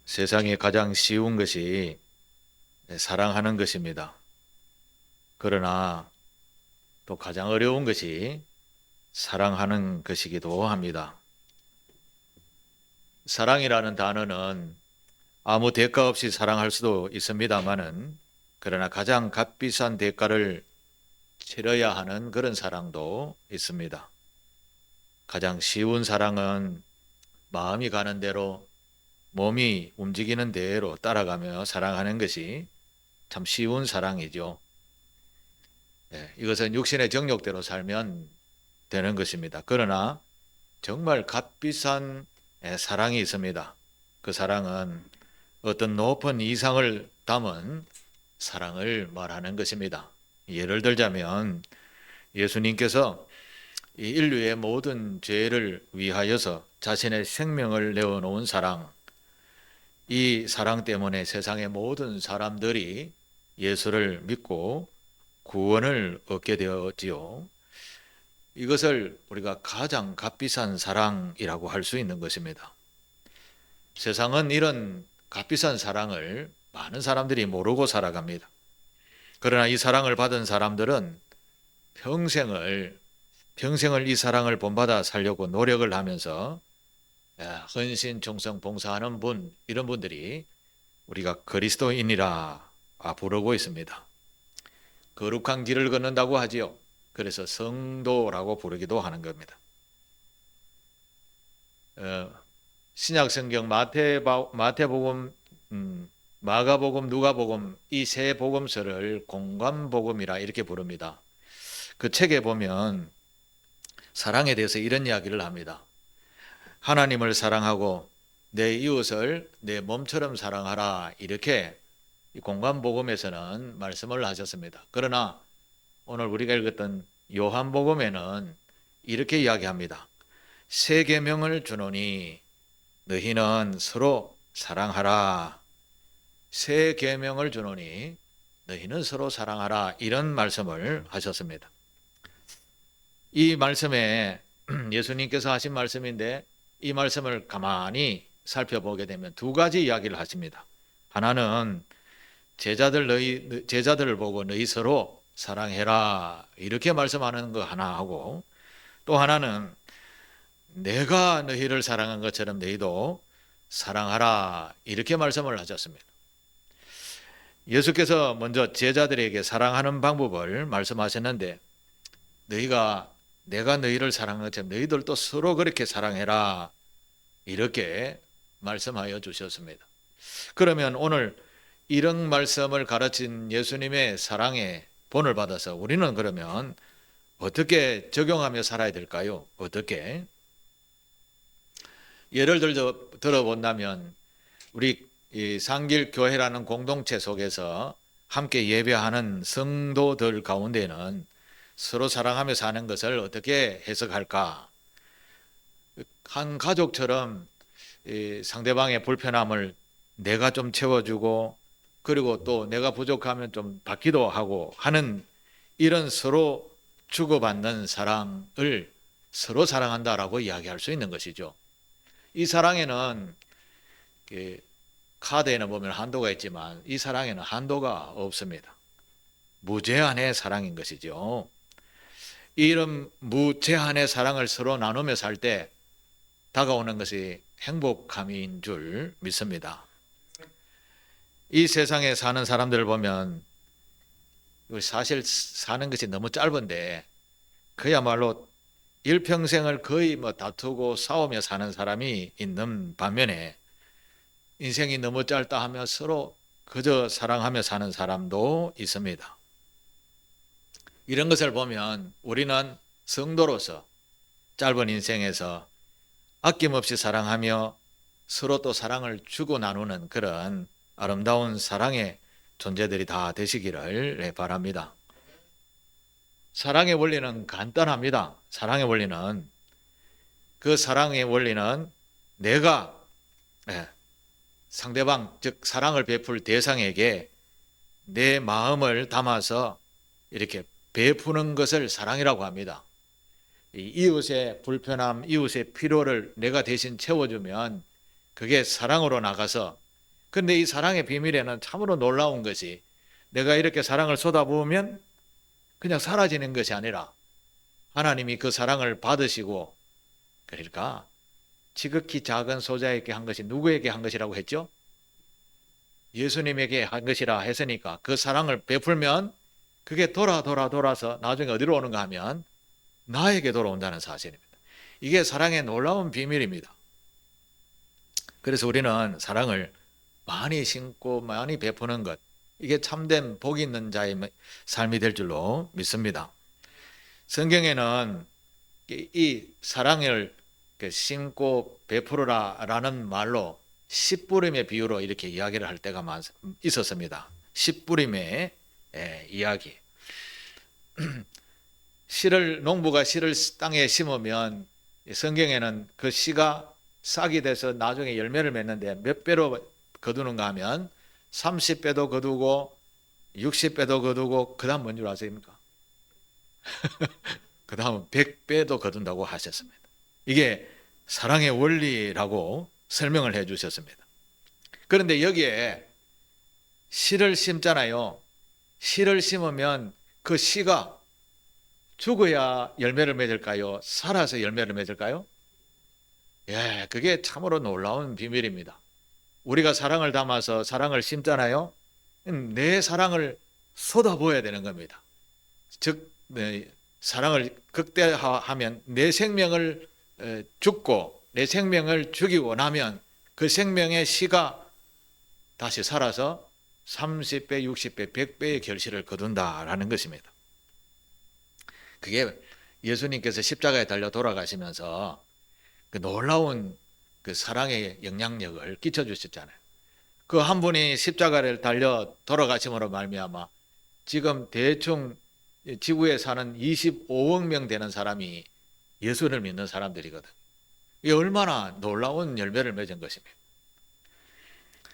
세상에 가장 쉬운 것이 사랑하는 것입니다. 그러나 또 가장 어려운 것이 사랑하는 것이기도 합니다. 사랑이라는 단어는 아무 대가 없이 사랑할 수도 있습니다만은, 그러나 가장 값비싼 대가를 치러야 하는 그런 사랑도 있습니다. 가장 쉬운 사랑은 마음이 가는 대로, 몸이 움직이는 대로 따라가며 사랑하는 것이 참 쉬운 사랑이죠. 이것은 육신의 정욕대로 살면 되는 것입니다. 그러나 정말 값비싼 사랑이 있습니다. 그 사랑은 어떤 높은 이상을 담은 사랑을 말하는 것입니다. 예를 들자면 예수님께서 이 인류의 모든 죄를 위하여서 자신의 생명을 내어놓은 사랑, 이 사랑 때문에 세상의 모든 사람들이 예수를 믿고 구원을 얻게 되었지요. 이것을 우리가 가장 값비싼 사랑이라고 할 수 있는 것입니다. 세상은 이런 값비싼 사랑을 많은 사람들이 모르고 살아갑니다. 그러나 이 사랑을 받은 사람들은 평생을 이 사랑을 본받아 살려고 노력을 하면서 헌신, 충성, 봉사하는 분, 이런 분들이 우리가 그리스도인이라 부르고 있습니다. 거룩한 길을 걷는다고 하지요. 그래서 성도라고 부르기도 하는 겁니다. 신약 성경 마태복음, 마가복음, 누가복음, 이 세 복음서를 공관복음이라 이렇게 부릅니다. 그 책에 보면 사랑에 대해서 이런 이야기를 합니다. 하나님을 사랑하고 내 이웃을 내 몸처럼 사랑하라, 이렇게 공관복음에서는 말씀을 하셨습니다. 그러나 오늘 우리가 읽었던 요한복음에는 이렇게 이야기합니다. 새 계명을 주노니 너희는 서로 사랑하라. 새 계명을 주노니 너희는 서로 사랑하라, 이런 말씀을 하셨습니다. 이 말씀에 예수님께서 하신 말씀인데, 이 말씀을 가만히 살펴보게 되면 두 가지 이야기를 하십니다. 하나는 제자들을 보고 너희 서로 사랑해라, 이렇게 말씀하는 거 하나 하고, 또 하나는 내가 너희를 사랑한 것처럼 너희도 사랑하라, 이렇게 말씀을 하셨습니다. 예수께서 먼저 제자들에게 사랑하는 방법을 말씀하셨는데, 내가 너희를 사랑한 것처럼 너희들도 서로 그렇게 사랑해라, 이렇게 말씀하여 주셨습니다. 그러면 오늘 이런 말씀을 가르친 예수님의 사랑의 본을 받아서 우리는 그러면 어떻게 적용하며 살아야 될까요? 어떻게? 예를 들어본다면 우리 이 상길교회라는 공동체 속에서 함께 예배하는 성도들 가운데는 서로 사랑하며 사는 것을 어떻게 해석할까? 한 가족처럼 상대방의 불편함을 내가 좀 채워주고, 그리고 또 내가 부족하면 좀 받기도 하고 하는, 이런 서로 주고받는 사랑을 서로 사랑한다라고 이야기할 수 있는 것이죠. 이 사랑에는 카드에는 보면 한도가 있지만 이 사랑에는 한도가 없습니다. 무제한의 사랑인 것이죠. 이런 무제한의 사랑을 서로 나누며 살 때 다가오는 것이 행복함인 줄 믿습니다. 이 세상에 사는 사람들을 보면 사실 사는 것이 너무 짧은데, 그야말로 일평생을 거의 다투고 싸우며 사는 사람이 있는 반면에 인생이 너무 짧다 하며 서로 그저 사랑하며 사는 사람도 있습니다. 이런 것을 보면 우리는 성도로서 짧은 인생에서 아낌없이 사랑하며 서로 또 사랑을 주고 나누는 그런 아름다운 사랑의 존재들이 다 되시기를 바랍니다. 사랑의 원리는 간단합니다. 사랑의 원리는, 그 사랑의 원리는 내가 상대방, 즉 사랑을 베풀 대상에게 내 마음을 담아서 이렇게 베푸는 것을 사랑이라고 합니다. 이웃의 불편함, 이웃의 필요를 내가 대신 채워주면 그게 사랑으로 나가서 그런데 이 사랑의 비밀에는 참으로 놀라운 것이 내가 이렇게 사랑을 쏟아부으면 그냥 사라지는 것이 아니라 하나님이 그 사랑을 받으시고, 그러니까 지극히 작은 소자에게 한 것이 누구에게 한 것이라고 했죠? 예수님에게 한 것이라 했으니까 그 사랑을 베풀면 그게 돌아서 나중에 어디로 오는가 하면 나에게 돌아온다는 사실입니다. 이게 사랑의 놀라운 비밀입니다. 그래서 우리는 사랑을 많이 심고 많이 베푸는 것, 이게 참된 복 있는 자의 삶이 될 줄로 믿습니다. 성경에는 이 사랑을 심고 베풀으라라는 말로 씨뿌림의 비유로 이렇게 이야기를 할 때가 있었습니다. 씨뿌림의 이야기. 농부가 씨를 땅에 심으면 성경에는 그 씨가 싹이 돼서 나중에 열매를 맺는데 몇 배로 거두는가 하면 30배도 거두고 60배도 거두고 그 다음 뭔 줄 아십니까? 그 다음 100배도 거둔다고 하셨습니다. 이게 사랑의 원리라고 설명을 해 주셨습니다. 그런데 여기에 씨를 심잖아요. 씨를 심으면 그 씨가 죽어야 열매를 맺을까요? 살아서 열매를 맺을까요? 예, 그게 참으로 놀라운 비밀입니다. 우리가 사랑을 담아서 사랑을 심잖아요. 내 사랑을 쏟아부어야 되는 겁니다. 즉 사랑을 극대화하면 내 생명을 죽고 내 생명을 죽이고 나면 그 생명의 씨가 다시 살아서 30배, 60배, 100배의 결실을 거둔다라는 것입니다. 그게 예수님께서 십자가에 달려 돌아가시면서 그 놀라운 그 사랑의 영향력을 끼쳐주셨잖아요. 그 한 분이 십자가를 달려 돌아가심으로 말미암아 지금 대충 지구에 사는 25억 명 되는 사람이 예수를 믿는 사람들이거든. 이게 얼마나 놀라운 열매를 맺은 것입니다.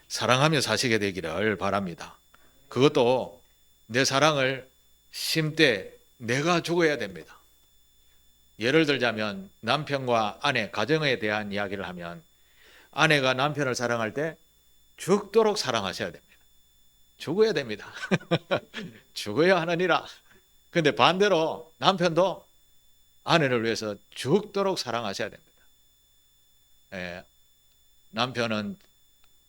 사랑하며 사시게 되기를 바랍니다. 그것도 내 사랑을 심되 내가 죽어야 됩니다. 예를 들자면 남편과 아내, 가정에 대한 이야기를 하면 아내가 남편을 사랑할 때 죽도록 사랑하셔야 됩니다. 죽어야 됩니다. 죽어야 하느니라. 그런데 반대로 남편도 아내를 위해서 죽도록 사랑하셔야 됩니다. 예, 남편은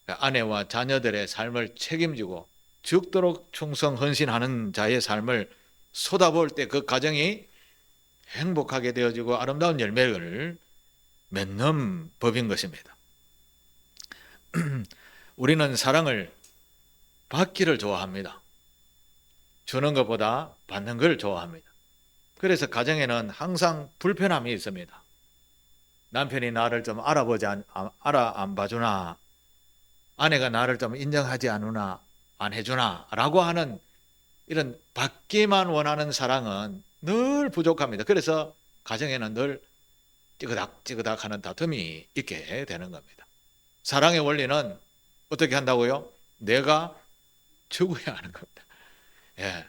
아내와 자녀들의 삶을 책임지고 죽도록 충성 헌신하는 자의 삶을 쏟아부을 때 그 가정이 행복하게 되어지고 아름다운 열매를 맺는 법인 것입니다. 우리는 사랑을 받기를 좋아합니다. 주는 것보다 받는 걸 좋아합니다. 그래서 가정에는 항상 불편함이 있습니다. 남편이 나를 좀 안 봐주나, 아내가 나를 좀 인정하지 않으나, 안 해주나 라고 하는 이런 받기만 원하는 사랑은 늘 부족합니다. 그래서 가정에는 늘 찌그닥 하는 다툼이 있게 되는 겁니다. 사랑의 원리는 어떻게 한다고요? 내가 죽어야 하는 겁니다. 예.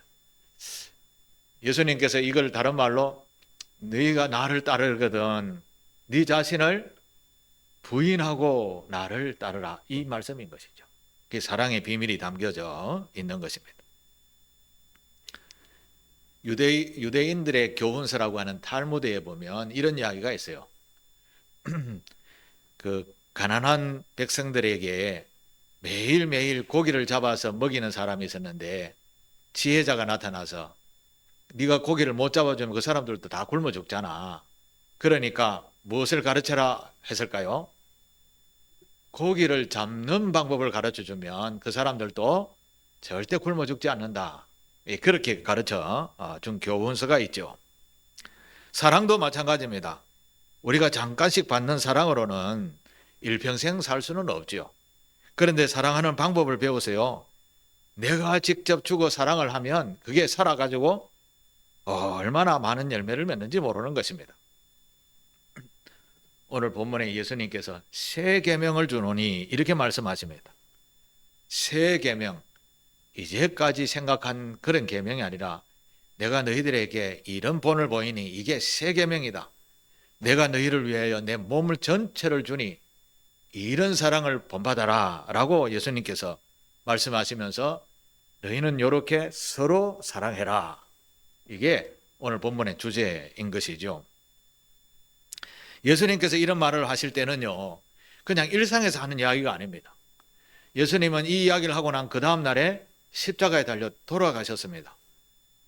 예수님께서 이걸 다른 말로 너희가 나를 따르거든 네 자신을 부인하고 나를 따르라, 이 말씀인 것이죠. 그게 사랑의 비밀이 담겨져 있는 것입니다. 유대인들의 교훈서라고 하는 탈무드에 보면 이런 이야기가 있어요. 그 가난한 백성들에게 매일매일 고기를 잡아서 먹이는 사람이 있었는데 지혜자가 나타나서 네가 고기를 못 잡아주면 그 사람들도 다 굶어 죽잖아. 그러니까 무엇을 가르쳐라 했을까요? 고기를 잡는 방법을 가르쳐주면 그 사람들도 절대 굶어 죽지 않는다. 그렇게 가르쳐 준 교훈서가 있죠. 사랑도 마찬가지입니다. 우리가 잠깐씩 받는 사랑으로는 일평생 살 수는 없죠. 그런데 사랑하는 방법을 배우세요. 내가 직접 주고 사랑을 하면 그게 살아가지고 얼마나 많은 열매를 맺는지 모르는 것입니다. 오늘 본문에 예수님께서 새 계명을 주노니 이렇게 말씀하십니다. 새 계명, 이제까지 생각한 그런 계명이 아니라 내가 너희들에게 이런 본을 보이니 이게 새 계명이다. 내가 너희를 위하여 내 몸을 전체를 주니 이런 사랑을 본받아라 라고 예수님께서 말씀하시면서 너희는 이렇게 서로 사랑해라. 이게 오늘 본문의 주제인 것이죠. 예수님께서 이런 말을 하실 때는요, 그냥 일상에서 하는 이야기가 아닙니다. 예수님은 이 이야기를 하고 난 그 다음 날에 십자가에 달려 돌아가셨습니다.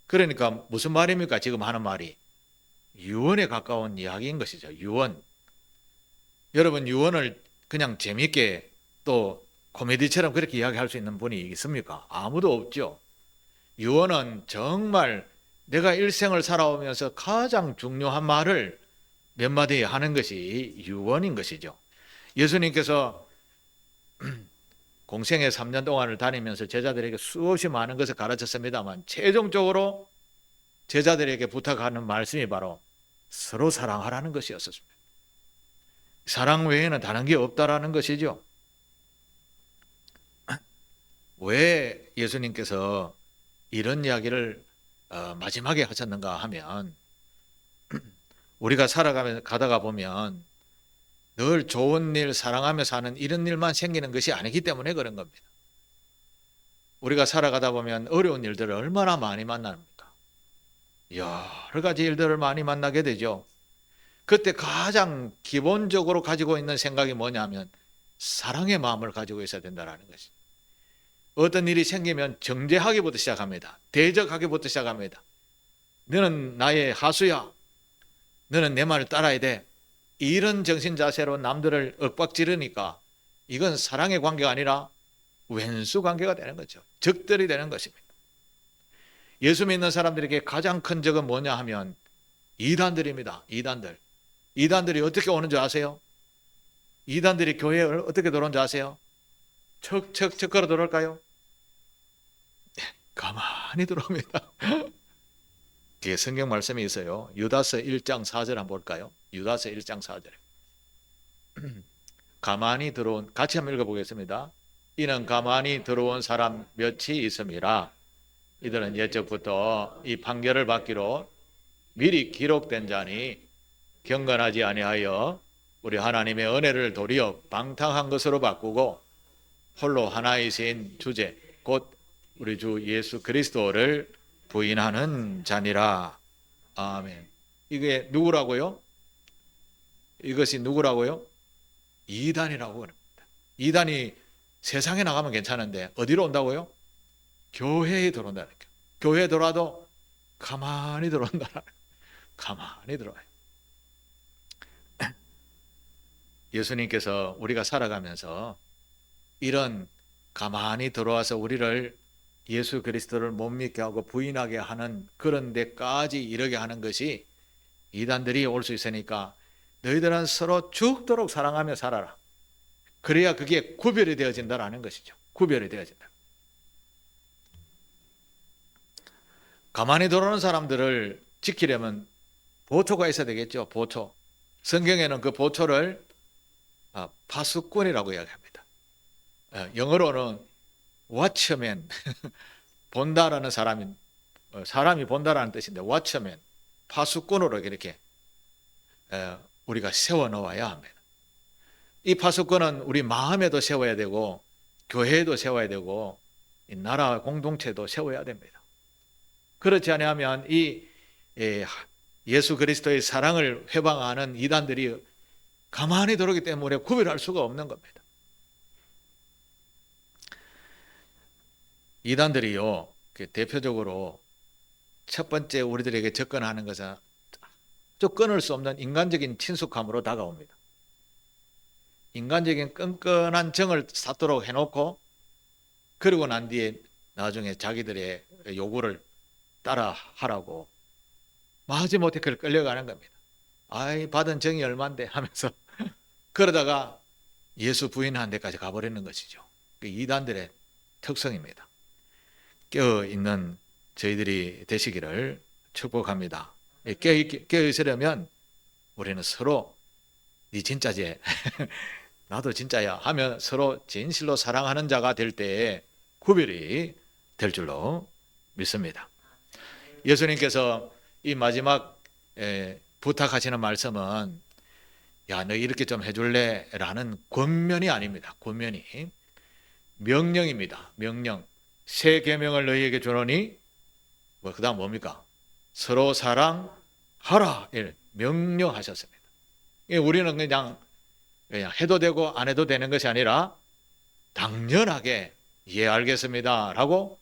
그러니까 무슨 말입니까? 지금 하는 말이 유언에 가까운 이야기인 것이죠. 유언. 여러분, 유언을 그냥 재미있게 또 코미디처럼 그렇게 이야기할 수 있는 분이 있습니까? 아무도 없죠. 유언은 정말 내가 일생을 살아오면서 가장 중요한 말을 몇 마디 하는 것이 유언인 것이죠. 예수님께서 공생의 3년 동안을 다니면서 제자들에게 수없이 많은 것을 가르쳤습니다만 최종적으로 제자들에게 부탁하는 말씀이 바로 서로 사랑하라는 것이었습니다. 사랑 외에는 다른 게 없다라는 것이죠. 왜 예수님께서 이런 이야기를 마지막에 하셨는가 하면 우리가 가다가 보면 늘 좋은 일, 사랑하며 사는 이런 일만 생기는 것이 아니기 때문에 그런 겁니다. 우리가 살아가다 보면 어려운 일들을 얼마나 많이 만납니까? 여러 가지 일들을 많이 만나게 되죠. 그때 가장 기본적으로 가지고 있는 생각이 뭐냐면 사랑의 마음을 가지고 있어야 된다는 것이. 어떤 일이 생기면 정죄하기부터 시작합니다. 대적하기부터 시작합니다. 너는 나의 하수야. 너는 내 말을 따라야 돼. 이런 정신 자세로 남들을 윽박지르니까 이건 사랑의 관계가 아니라 왼수 관계가 되는 거죠. 적들이 되는 것입니다. 예수 믿는 사람들에게 가장 큰 적은 뭐냐 하면 이단들입니다. 이단들이 어떻게 오는 줄 아세요? 이단들이 교회에 어떻게 들어온 줄 아세요? 척척척 걸어 들어올까요? 가만히 들어옵니다. 뒤에 성경 말씀이 있어요. 유다서 1장 4절 한번 볼까요? 유다서 1장 4절. 가만히 들어온, 같이 한번 읽어보겠습니다. 이는 가만히 들어온 사람 몇이 있음이라. 이들은 옛적부터 이 판결을 받기로 미리 기록된 자니 경건하지 아니하여 우리 하나님의 은혜를 도리어 방탕한 것으로 바꾸고 홀로 하나이신 주제 곧 우리 주 예수 그리스도를 부인하는 자니라. 아멘. 이게 누구라고요? 이것이 누구라고요? 이단이라고 그럽니다. 이단이 세상에 나가면 괜찮은데 어디로 온다고요? 교회에 들어온다는 거예요. 교회에 들어와도 가만히 들어온다. 가만히 들어와요. 예수님께서 우리가 살아가면서 이런 가만히 들어와서 우리를 예수 그리스도를 못 믿게 하고 부인하게 하는 그런 데까지 이르게 하는 것이 이단들이 올 수 있으니까 너희들은 서로 죽도록 사랑하며 살아라. 그래야 그게 구별이 되어진다라는 것이죠. 구별이 되어진다. 가만히 들어오는 사람들을 지키려면 보초가 있어야 되겠죠. 보초. 성경에는 그 보초를 파수꾼이라고 이야기합니다. 영어로는 watchman, 본다라는 사람이 본다라는 뜻인데 watchman, 파수꾼으로 이렇게 우리가 세워놓아야 합니다. 이 파수꾼은 우리 마음에도 세워야 되고 교회에도 세워야 되고 이 나라 공동체도 세워야 됩니다. 그렇지 않으면 이 예수 그리스도의 사랑을 회방하는 이단들이 가만히 들어오기 때문에 구별할 수가 없는 겁니다. 이단들이요, 대표적으로 첫 번째 우리들에게 접근하는 것은 아주 끊을 수 없는 인간적인 친숙함으로 다가옵니다. 인간적인 끈끈한 정을 쌓도록 해놓고 그러고 난 뒤에 나중에 자기들의 요구를 따라 하라고 마지못해 그걸 끌려가는 겁니다. 아이, 받은 정이 얼만데 하면서 그러다가 예수 부인하는 데까지 가버리는 것이죠. 그 이단들의 특성입니다. 깨어있는 저희들이 되시기를 축복합니다. 깨어있으려면 우리는 서로 네 진짜지 나도 진짜야 하면 서로 진실로 사랑하는 자가 될 때에 구별이 될 줄로 믿습니다. 예수님께서 이 마지막 부탁하시는 말씀은 야, 너 이렇게 좀 해줄래? 라는 권면이 아닙니다. 권면이 명령입니다. 명령. 새 계명을 너희에게 주노니 그다음 뭡니까? 서로 사랑하라. 명령하셨습니다. 우리는 그냥 해도 되고 안 해도 되는 것이 아니라 당연하게 예 알겠습니다 라고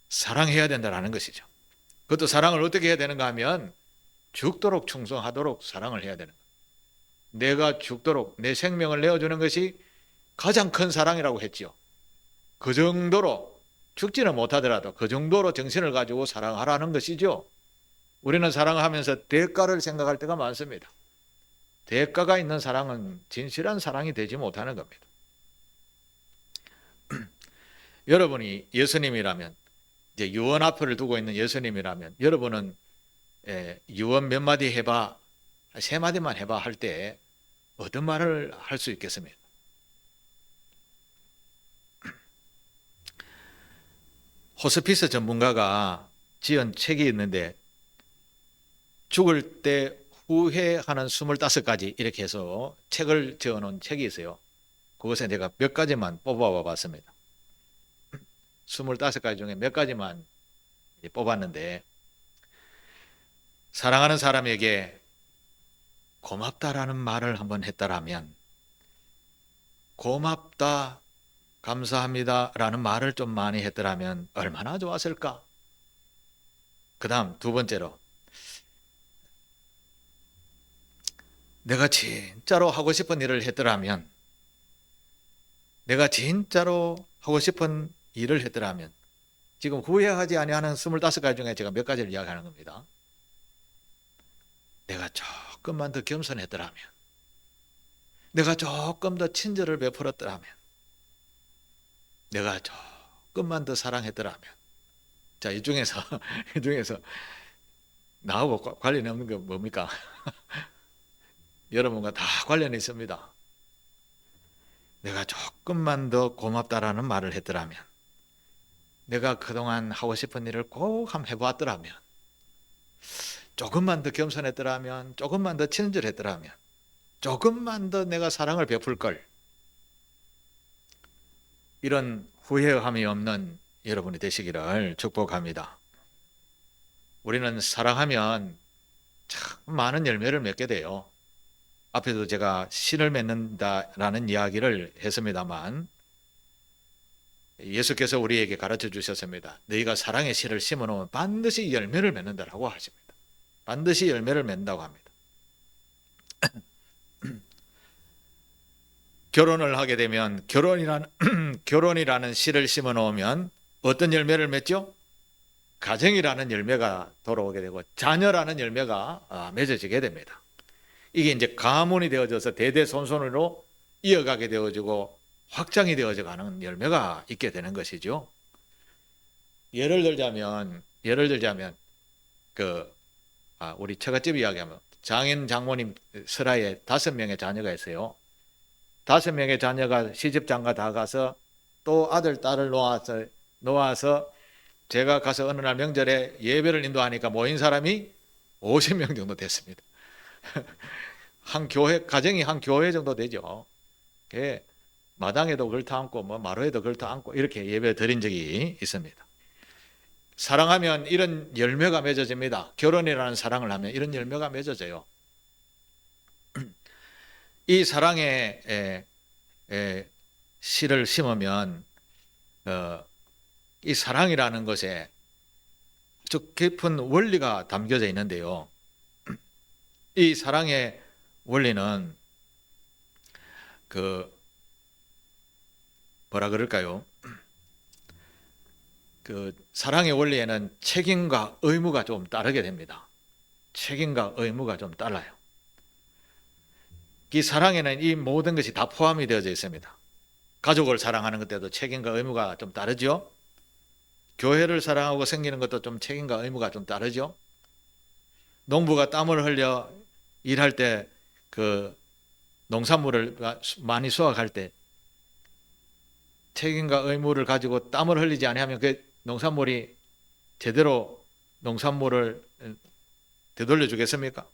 사랑해야 된다는 것이죠. 그것도 사랑을 어떻게 해야 되는가 하면 죽도록 충성하도록 사랑을 해야 되는 거예요. 내가 죽도록 내 생명을 내어주는 것이 가장 큰 사랑이라고 했지요. 그 정도로 죽지는 못하더라도 그 정도로 정신을 가지고 사랑하라는 것이죠. 우리는 사랑하면서 대가를 생각할 때가 많습니다. 대가가 있는 사랑은 진실한 사랑이 되지 못하는 겁니다. 여러분이 예수님이라면, 이제 유언 앞을 두고 있는 예수님이라면, 여러분은 유언 몇 마디 해봐, 세 마디만 해봐 할 때 어떤 말을 할 수 있겠습니까? 호스피스 전문가가 지은 책이 있는데 죽을 때 후회하는 25가지 이렇게 해서 책을 지어놓은 책이 있어요. 그것에 제가 몇 가지만 뽑아봐 봤습니다. 25가지 중에 몇 가지만 뽑았는데, 사랑하는 사람에게 고맙다라는 말을 한번 했다라면, 고맙다, 감사합니다 라는 말을 좀 많이 했더라면 얼마나 좋았을까? 그 다음 두 번째로, 내가 진짜로 하고 싶은 일을 했더라면, 내가 진짜로 하고 싶은 일을 했더라면, 지금 후회하지 아니하는 25가지 중에 제가 몇 가지를 이야기하는 겁니다. 내가 조금만 더 겸손했더라면, 내가 조금 더 친절을 베풀었더라면, 내가 조금만 더 사랑했더라면. 자, 이 중에서 나하고 관련이 없는 게 뭡니까? 여러분과 다 관련이 있습니다. 내가 조금만 더 고맙다라는 말을 했더라면, 내가 그동안 하고 싶은 일을 꼭 한번 해보았더라면, 조금만 더 겸손했더라면, 조금만 더 친절했더라면, 조금만 더 내가 사랑을 베풀 걸. 이런 후회함이 없는 여러분이 되시기를 축복합니다. 우리는 사랑하면 참 많은 열매를 맺게 돼요. 앞에도 제가 씨를 맺는다라는 이야기를 했습니다만, 예수께서 우리에게 가르쳐 주셨습니다. 너희가 사랑의 씨를 심어놓으면 반드시 열매를 맺는다라고 하십니다. 반드시 열매를 맺는다고 합니다. 결혼을 하게 되면 결혼이라는 씨를 심어놓으면 어떤 열매를 맺죠? 가정이라는 열매가 돌아오게 되고 자녀라는 열매가 맺어지게 됩니다. 이게 이제 가문이 되어져서 대대손손으로 이어가게 되어지고 확장이 되어져가는 열매가 있게 되는 것이죠. 예를 들자면 우리 처갓집 이야기하면 장인 장모님 설하에 5명의 자녀가 있어요. 5명의 자녀가 시집장가 다 가서 또 아들 딸을 놓아서 제가 가서 어느 날 명절에 예배를 인도하니까 모인 사람이 50명 정도 됐습니다. 가정이 한 교회 정도 되죠. 마당에도 걸터 앉고 마루에도 걸터 앉고 이렇게 예배 드린 적이 있습니다. 사랑하면 이런 열매가 맺어집니다. 결혼이라는 사랑을 하면 이런 열매가 맺어져요. 이 사랑의 씨를 심으면 이 사랑이라는 것에 아주 깊은 원리가 담겨져 있는데요. 이 사랑의 원리는 뭐라 그럴까요? 사랑의 원리에는 책임과 의무가 좀 따르게 됩니다. 책임과 의무가 좀 달라요. 이 사랑에는 이 모든 것이 다 포함이 되어져 있습니다. 가족을 사랑하는 것에도 책임과 의무가 좀 다르죠. 교회를 사랑하고 생기는 것도 좀 책임과 의무가 좀 다르죠. 농부가 땀을 흘려 일할 때 농산물을 많이 수확할 때 책임과 의무를 가지고 땀을 흘리지 않으면 그 농산물이 제대로 농산물을 되돌려 주겠습니까?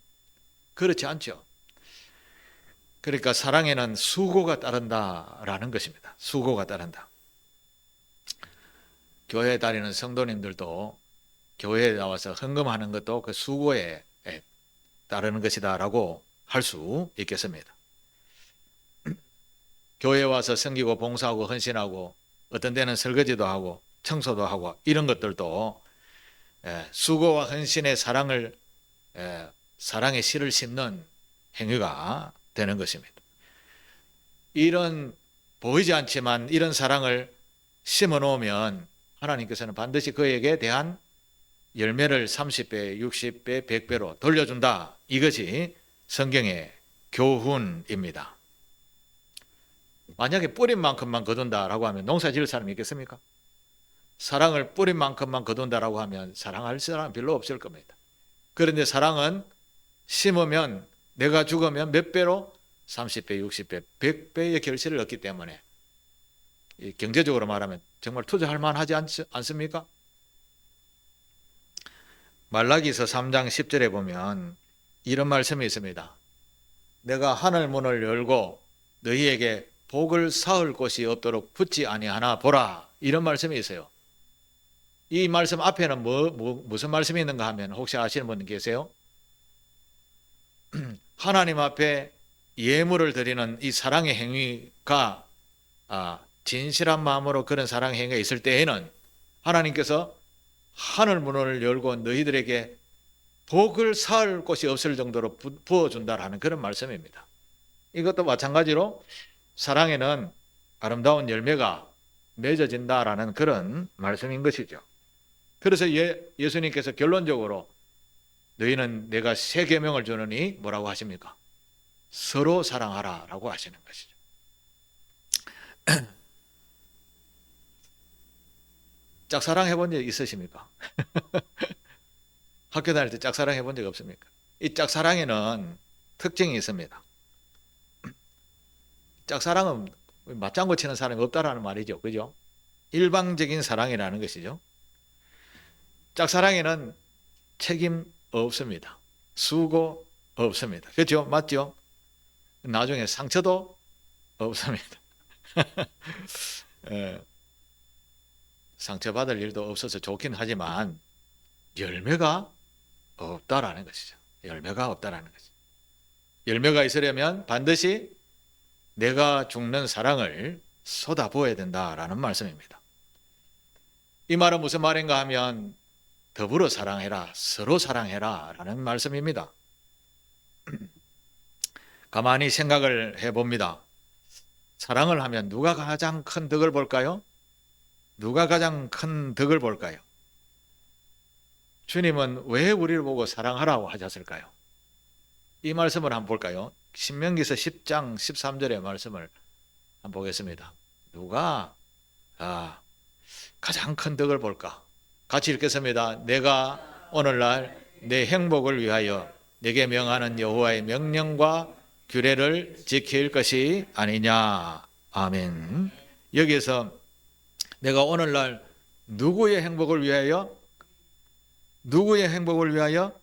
그렇지 않죠. 그러니까 사랑에는 수고가 따른다라는 것입니다. 수고가 따른다. 교회에 다니는 성도님들도 교회에 나와서 헌금하는 것도 그 수고에 따르는 것이다라고 할 수 있겠습니다. 교회에 와서 섬기고 봉사하고 헌신하고 어떤 데는 설거지도 하고 청소도 하고 이런 것들도 수고와 헌신의 사랑의 씨를 심는 행위가 되는 것입니다. 이런 보이지 않지만 이런 사랑을 심어 놓으면 하나님께서는 반드시 그에게 대한 열매를 30배, 60배, 100배로 돌려준다. 이것이 성경의 교훈입니다. 만약에 뿌린 만큼만 거둔다라고 하면 농사 지을 사람이 있겠습니까? 사랑을 뿌린 만큼만 거둔다라고 하면 사랑할 사람은 별로 없을 겁니다. 그런데 사랑은 심으면 내가 죽으면 몇 배로? 30배, 60배, 100배의 결실을 얻기 때문에 경제적으로 말하면 정말 투자할 만하지 않습니까? 말라기서 3장 10절에 보면 이런 말씀이 있습니다. 내가 하늘 문을 열고 너희에게 복을 쌓을 곳이 없도록 붙지 아니하나 보라. 이런 말씀이 있어요. 이 말씀 앞에는 무슨 말씀이 있는가 하면 혹시 아시는 분 계세요? 하나님 앞에 예물을 드리는 이 사랑의 행위가 진실한 마음으로 그런 사랑의 행위가 있을 때에는 하나님께서 하늘 문을 열고 너희들에게 복을 쌓을 곳이 없을 정도로 부어준다라는 그런 말씀입니다. 이것도 마찬가지로 사랑에는 아름다운 열매가 맺어진다라는 그런 말씀인 것이죠. 그래서 예수님께서 결론적으로 너희는 내가 새 계명을 주느니 뭐라고 하십니까? 서로 사랑하라 라고 하시는 것이죠. 짝사랑 해본 적 있으십니까? 학교 다닐 때 짝사랑 해본 적 없습니까? 이 짝사랑에는 특징이 있습니다. 짝사랑은 맞장구 치는 사람이 없다라는 말이죠. 그죠? 일방적인 사랑이라는 것이죠. 짝사랑에는 책임 없습니다. 수고 없습니다. 그렇죠? 맞죠? 나중에 상처도 없습니다. 상처받을 일도 없어서 좋긴 하지만 열매가 없다라는 것이죠. 열매가 없다라는 것이죠. 열매가 있으려면 반드시 내가 죽는 사랑을 쏟아부어야 된다라는 말씀입니다. 이 말은 무슨 말인가 하면 더불어 사랑해라, 서로 사랑해라 라는 말씀입니다. 가만히 생각을 해봅니다. 사랑을 하면 누가 가장 큰 덕을 볼까요? 누가 가장 큰 덕을 볼까요? 주님은 왜 우리를 보고 사랑하라고 하셨을까요? 이 말씀을 한번 볼까요? 신명기서 10장 13절의 말씀을 한번 보겠습니다. 누가 가장 큰 덕을 볼까? 같이 읽겠습니다. 내가 오늘날 내 행복을 위하여 내게 명하는 여호와의 명령과 규례를 지킬 것이 아니냐. 아멘. 여기에서 내가 오늘날 누구의 행복을 위하여? 누구의 행복을 위하여?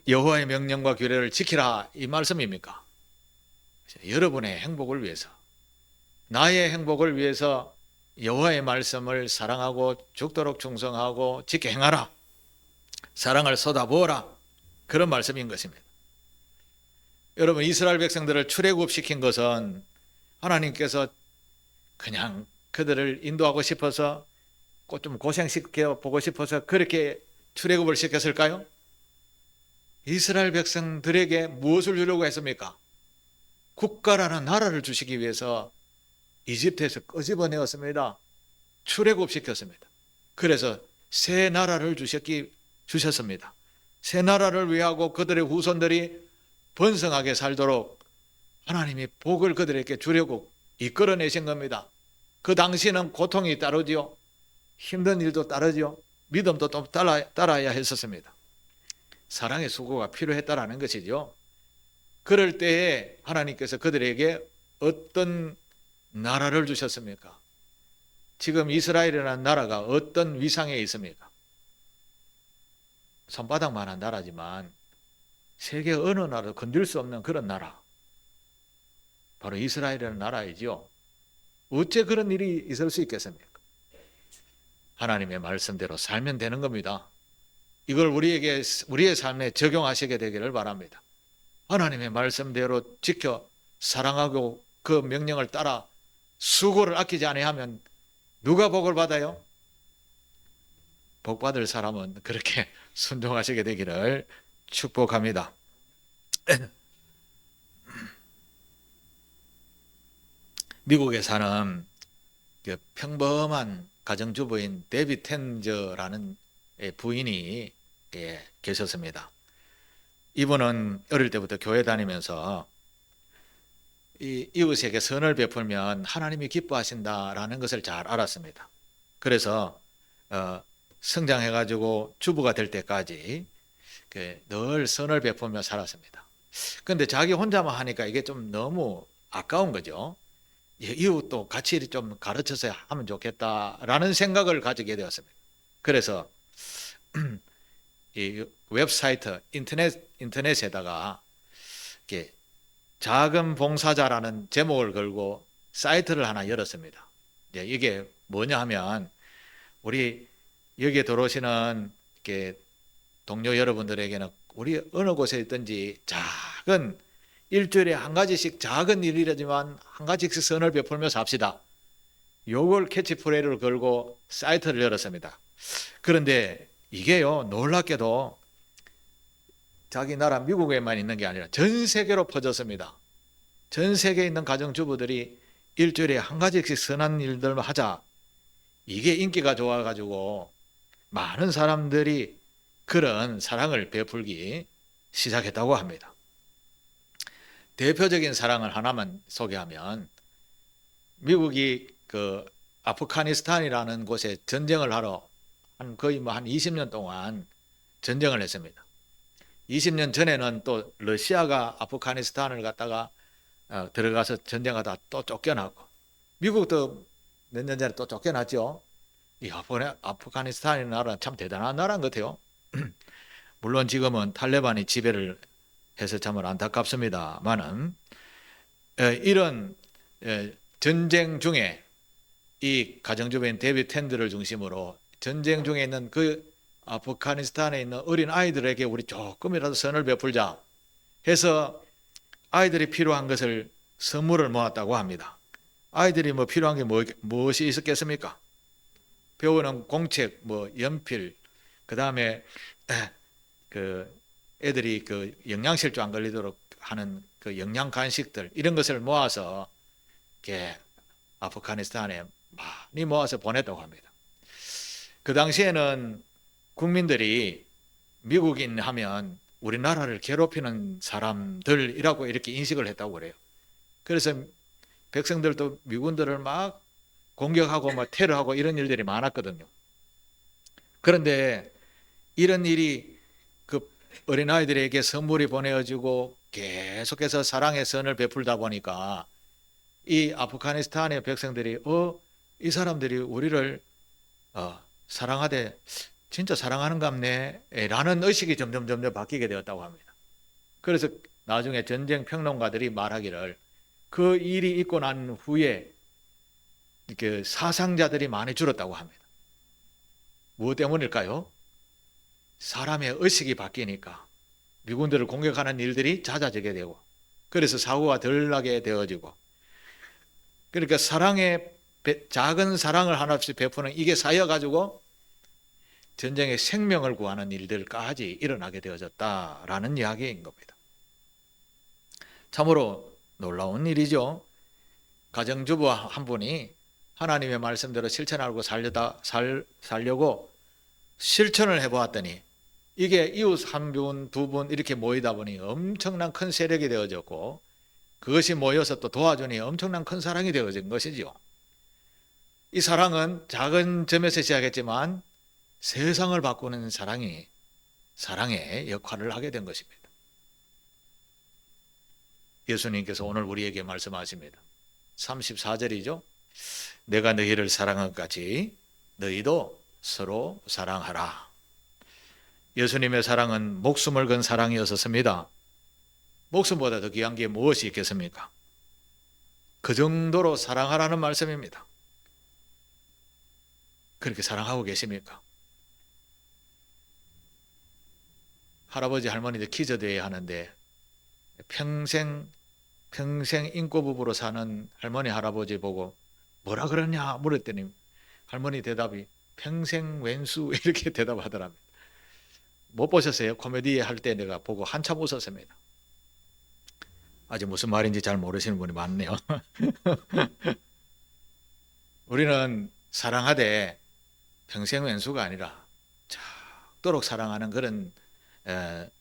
여호와의 명령과 규례를 지키라 이 말씀입니까? 여러분의 행복을 위해서, 나의 행복을 위해서 여호와의 말씀을 사랑하고 죽도록 충성하고 지켜 행하라. 사랑을 쏟아부어라. 그런 말씀인 것입니다. 여러분, 이스라엘 백성들을 출애굽시킨 것은 하나님께서 그냥 그들을 인도하고 싶어서 좀 고생시켜 보고 싶어서 그렇게 출애굽을 시켰을까요? 이스라엘 백성들에게 무엇을 주려고 했습니까? 국가라는 나라를 주시기 위해서 이집트에서 끄집어내었습니다. 출애굽시켰습니다. 그래서 새 나라를 주셨습니다. 새 나라를 위하고 그들의 후손들이 번성하게 살도록 하나님이 복을 그들에게 주려고 이끌어내신 겁니다. 그 당시는 고통이 따르지요. 힘든 일도 따르지요. 믿음도 또 따라야 했었습니다. 사랑의 수고가 필요했다라는 것이죠. 그럴 때에 하나님께서 그들에게 어떤 나라를 주셨습니까? 지금 이스라엘이라는 나라가 어떤 위상에 있습니까? 손바닥만한 나라지만 세계 어느 나라도 건들 수 없는 그런 나라. 바로 이스라엘이라는 나라이죠. 어째 그런 일이 있을 수 있겠습니까? 하나님의 말씀대로 살면 되는 겁니다. 이걸 우리의 삶에 적용하시게 되기를 바랍니다. 하나님의 말씀대로 지켜 사랑하고 그 명령을 따라 수고를 아끼지 아니하면 누가 복을 받아요? 복 받을 사람은 그렇게 순종하시게 되기를 축복합니다. 미국에 사는 평범한 가정주부인 데비 텐저라는 부인이 계셨습니다. 이분은 어릴 때부터 교회 다니면서 이웃에게 선을 베풀면 하나님이 기뻐하신다라는 것을 잘 알았습니다. 그래서 성장해가지고 주부가 될 때까지 늘 선을 베풀며 살았습니다. 그런데 자기 혼자만 하니까 이게 좀 너무 아까운 거죠. 이웃도 같이 좀 가르쳐서 하면 좋겠다라는 생각을 가지게 되었습니다. 그래서 이 웹사이트 인터넷에다가 이렇게 작은 봉사자라는 제목을 걸고 사이트를 하나 열었습니다. 이게 뭐냐 하면 우리 여기에 들어오시는 이렇게 동료 여러분들에게는 우리 어느 곳에 있든지 작은 일주일에 한 가지씩 작은 일이라지만 한 가지씩 선을 베풀며 삽시다. 요걸 캐치프레이즈를 걸고 사이트를 열었습니다. 그런데 이게요, 놀랍게도 자기 나라 미국에만 있는 게 아니라 전 세계로 퍼졌습니다. 전 세계에 있는 가정주부들이 일주일에 한 가지씩 선한 일들만 하자. 이게 인기가 좋아가지고 많은 사람들이 그런 사랑을 베풀기 시작했다고 합니다. 대표적인 사랑을 하나만 소개하면 미국이 아프가니스탄이라는 곳에 전쟁을 하러 거의 한 20년 동안 전쟁을 했습니다. 20년 전에는 또 러시아가 아프가니스탄을 갖다가 들어가서 전쟁하다 또 쫓겨나고, 미국도 몇 년 전에 또 쫓겨났죠. 이 아프가니스탄이라는 나라는 참 대단한 나라인 것 같아요. 물론 지금은 탈레반이 지배를 해서 참 안타깝습니다만은 이런 전쟁 중에 이 가정주부인 데비 텐드를 중심으로 전쟁 중에 있는 그 아프가니스탄에 있는 어린 아이들에게 우리 조금이라도 선을 베풀자 해서 아이들이 필요한 것을 선물을 모았다고 합니다. 아이들이 필요한 게 무엇이 있었겠습니까? 배우는 공책, 연필, 그 다음에 애들이 영양실조 안 걸리도록 하는 영양 간식들, 이런 것을 모아서 아프가니스탄에 많이 모아서 보냈다고 합니다. 그 당시에는 국민들이 미국인 하면 우리나라를 괴롭히는 사람들이라고 이렇게 인식을 했다고 그래요. 그래서 백성들도 미군들을 막 공격하고 테러하고 이런 일들이 많았거든요. 그런데 이런 일이 어린아이들에게 선물이 보내어지고 계속해서 사랑의 선을 베풀다 보니까 이 아프가니스탄의 백성들이 이 사람들이 우리를 사랑하되 진짜 사랑하는갑네 라는 의식이 점점 바뀌게 되었다고 합니다. 그래서 나중에 전쟁 평론가들이 말하기를 그 일이 있고 난 후에 이렇게 사상자들이 많이 줄었다고 합니다. 무엇 때문일까요? 사람의 의식이 바뀌니까 미군들을 공격하는 일들이 잦아지게 되고, 그래서 사고가 덜 나게 되어지고, 그러니까 작은 사랑을 하나씩 베푸는 이게 쌓여가지고 전쟁의 생명을 구하는 일들까지 일어나게 되어졌다라는 이야기인 겁니다. 참으로 놀라운 일이죠. 가정주부 한 분이 하나님의 말씀대로 실천하고 살려고 실천을 해보았더니 이게 이웃 한 분, 두 분 이렇게 모이다 보니 엄청난 큰 세력이 되어졌고, 그것이 모여서 또 도와주니 엄청난 큰 사랑이 되어진 것이죠. 이 사랑은 작은 점에서 시작했지만 세상을 바꾸는 사랑의 역할을 하게 된 것입니다. 예수님께서 오늘 우리에게 말씀하십니다. 34절이죠. 내가 너희를 사랑한 것 같이 너희도 서로 사랑하라. 예수님의 사랑은 목숨을 건 사랑이었습니다. 목숨보다 더 귀한 게 무엇이 있겠습니까? 그 정도로 사랑하라는 말씀입니다. 그렇게 사랑하고 계십니까? 할아버지 할머니들 기저대회 하는데 평생 인꼬부부로 사는 할머니 할아버지 보고 뭐라 그러냐 물었더니 할머니 대답이 평생 왼수 이렇게 대답하더랍니다. 못 보셨어요? 코미디 할 때 내가 보고 한참 웃었습니다. 아직 무슨 말인지 잘 모르시는 분이 많네요. 우리는 사랑하되 평생 왼수가 아니라 작도록 사랑하는 그런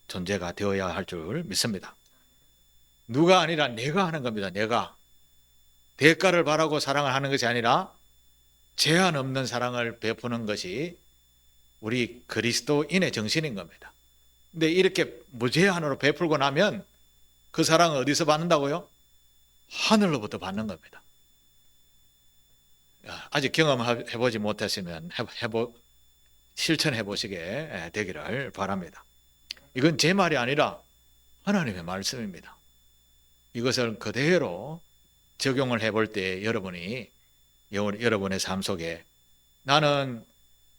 존재가 되어야 할 줄 믿습니다. 누가 아니라 내가 하는 겁니다. 내가 대가를 바라고 사랑을 하는 것이 아니라 제한 없는 사랑을 베푸는 것이 우리 그리스도인의 정신인 겁니다. 근데 이렇게 무제한으로 베풀고 나면 그 사랑을 어디서 받는다고요? 하늘로부터 받는 겁니다. 아직 경험해보지 못했으면 실천해 보시게 되기를 바랍니다. 이건 제 말이 아니라 하나님의 말씀입니다. 이것을 그대로 적용을 해볼 때 여러분의 삶 속에 나는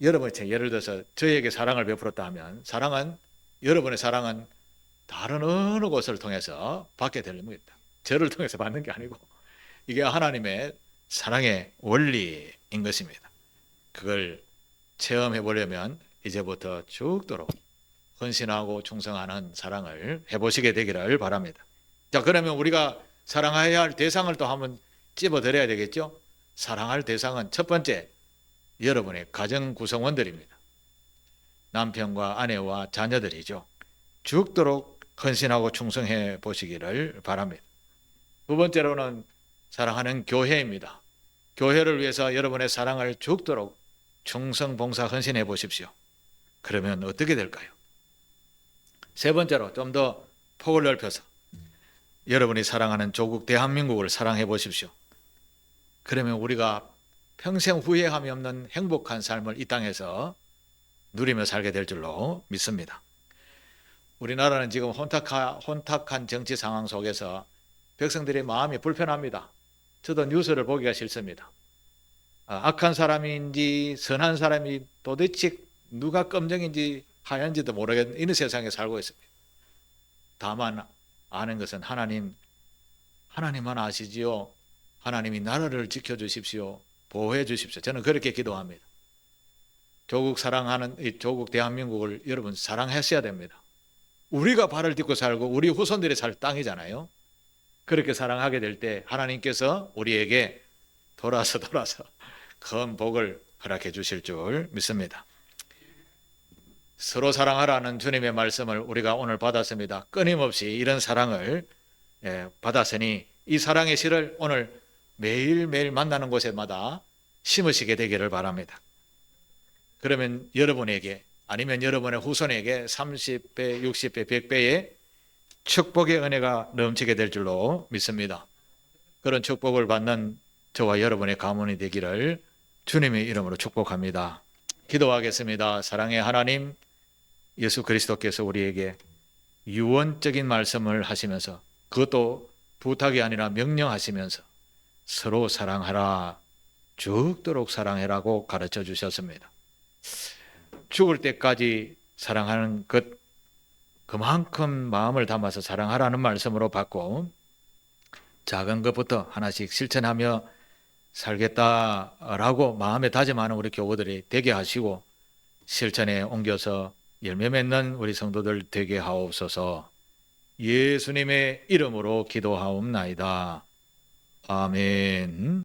여러분이 예를 들어서 저에게 사랑을 베풀었다 하면 여러분의 사랑은 다른 어느 곳을 통해서 받게 되는 겁니다. 저를 통해서 받는 게 아니고 이게 하나님의 사랑의 원리인 것입니다. 그걸 체험해 보려면 이제부터 죽도록 헌신하고 충성하는 사랑을 해보시게 되기를 바랍니다. 자, 그러면 우리가 사랑해야 할 대상을 또 한번 찝어드려야 되겠죠? 사랑할 대상은 첫 번째, 여러분의 가정 구성원들입니다. 남편과 아내와 자녀들이죠. 죽도록 헌신하고 충성해 보시기를 바랍니다. 두 번째로는 사랑하는 교회입니다. 교회를 위해서 여러분의 사랑을 죽도록 충성, 봉사, 헌신해 보십시오. 그러면 어떻게 될까요? 세 번째로 좀 더 폭을 넓혀서 여러분이 사랑하는 조국 대한민국을 사랑해 보십시오. 그러면 우리가 평생 후회함이 없는 행복한 삶을 이 땅에서 누리며 살게 될 줄로 믿습니다. 우리나라는 지금 혼탁한 정치 상황 속에서 백성들의 마음이 불편합니다. 저도 뉴스를 보기가 싫습니다. 악한 사람인지 선한 사람이 도대체 누가 검정인지 하얀지도 모르겠는 이런 세상에 살고 있습니다. 다만 아는 것은 하나님만 아시지요. 하나님이 나라를 지켜주십시오. 보호해 주십시오. 저는 그렇게 기도합니다. 조국 대한민국을 여러분 사랑하셔야 됩니다. 우리가 발을 딛고 살고 우리 후손들이 살 땅이잖아요. 그렇게 사랑하게 될 때 하나님께서 우리에게 돌아서 큰 복을 허락해 주실 줄 믿습니다. 서로 사랑하라는 주님의 말씀을 우리가 오늘 받았습니다. 끊임없이 이런 사랑을 받았으니 이 사랑의 씨를 오늘 매일매일 만나는 곳에마다 심으시게 되기를 바랍니다. 그러면 여러분에게 아니면 여러분의 후손에게 30배, 60배, 100배의 축복의 은혜가 넘치게 될 줄로 믿습니다. 그런 축복을 받는 저와 여러분의 가문이 되기를 주님의 이름으로 축복합니다. 기도하겠습니다. 사랑의 하나님, 예수 그리스도께서 우리에게 유언적인 말씀을 하시면서 그것도 부탁이 아니라 명령하시면서 서로 사랑하라, 죽도록 사랑해라고 가르쳐 주셨습니다. 죽을 때까지 사랑하는 것, 그만큼 마음을 담아서 사랑하라는 말씀으로 받고 작은 것부터 하나씩 실천하며 살겠다라고 마음에 다짐하는 우리 교우들이 되게 하시고 실천에 옮겨서 열매 맺는 우리 성도들 되게 하옵소서. 예수님의 이름으로 기도하옵나이다. 아멘.